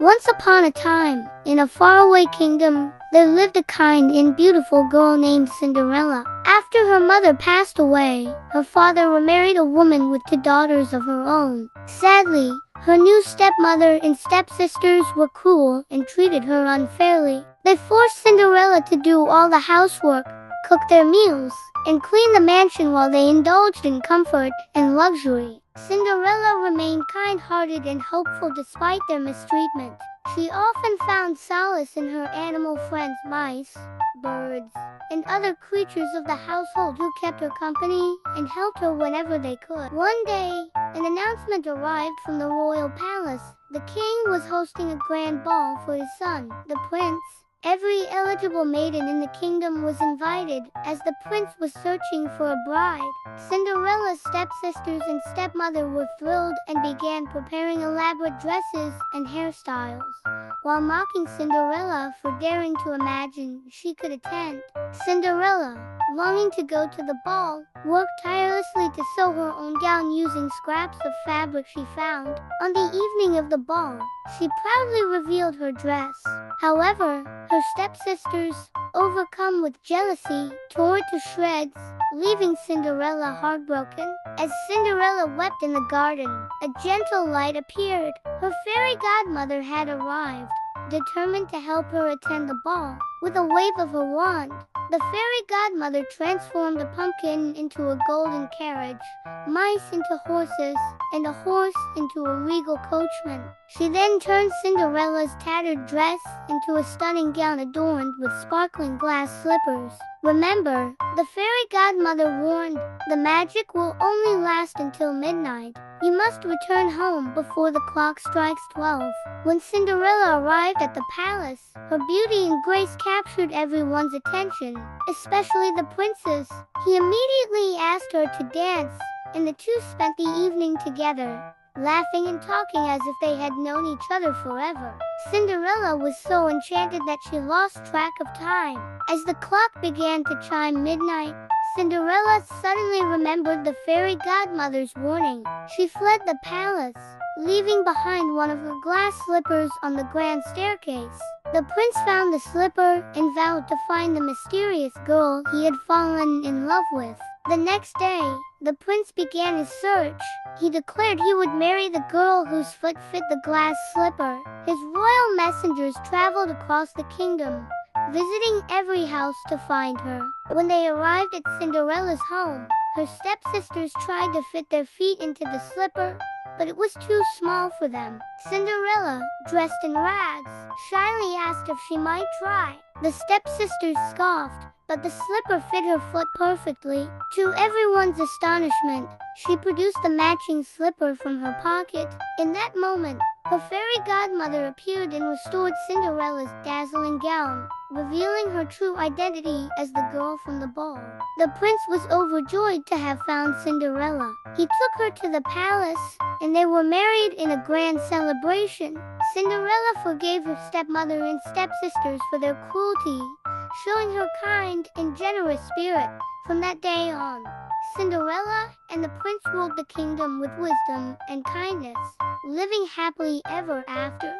Once upon a time, in a faraway kingdom, there lived a kind and beautiful girl named Cinderella. After her mother passed away, her father remarried a woman with two daughters of her own. Sadly, her new stepmother and stepsisters were cruel and treated her unfairly. They forced Cinderella to do all the housework, cook their meals, and clean the mansion while they indulged in comfort and luxury. Cinderella remained kind-hearted and hopeful despite their mistreatment. She often found solace in her animal friends, mice, birds, and other creatures of the household who kept her company and helped her whenever they could. One day, an announcement arrived from the royal palace. The king was hosting a grand ball for his son, the prince. Every eligible maiden in the kingdom was invited, as the prince was searching for a bride. Cinderella's stepsisters and stepmother were thrilled and began preparing elaborate dresses and hairstyles, while mocking Cinderella for daring to imagine she could attend. Cinderella, longing to go to the ball, worked tirelessly to sew her own gown using scraps of fabric she found. On the evening of the ball, she proudly revealed her dress. However, her stepsisters, overcome with jealousy, tore it to shreds, leaving Cinderella heartbroken. As Cinderella wept in the garden, a gentle light appeared. Her fairy godmother had arrived, determined to help her attend the ball. With a wave of her wand, the fairy godmother transformed a pumpkin into a golden carriage, mice into horses, and a horse into a regal coachman. She then turned Cinderella's tattered dress into a stunning gown adorned with sparkling glass slippers. Remember, the fairy godmother warned, the magic will only last until midnight. You must return home before the clock strikes 12. When Cinderella arrived at the palace, her beauty and grace captured everyone's attention, especially the prince's. He immediately asked her to dance, and the two spent the evening together, laughing and talking as if they had known each other forever. Cinderella was so enchanted that she lost track of time. As the clock began to chime midnight, Cinderella suddenly remembered the fairy godmother's warning. She fled the palace, leaving behind one of her glass slippers on the grand staircase. The prince found the slipper and vowed to find the mysterious girl he had fallen in love with. The next day, the prince began his search. He declared he would marry the girl whose foot fit the glass slipper. His royal messengers traveled across the kingdom, visiting every house to find her. When they arrived at Cinderella's home, her stepsisters tried to fit their feet into the slipper, but it was too small for them. Cinderella, dressed in rags, shyly asked if she might try. The stepsisters scoffed, but the slipper fit her foot perfectly. To everyone's astonishment, she produced the matching slipper from her pocket. In that moment, her fairy godmother appeared and restored Cinderella's dazzling gown, revealing her true identity as the girl from the ball. The prince was overjoyed to have found Cinderella. He took her to the palace, and they were married in a grand celebration. Cinderella forgave her stepmother and stepsisters for their cruelty, showing her kind and generous spirit. From that day on, Cinderella and the prince ruled the kingdom with wisdom and kindness, living happily ever after.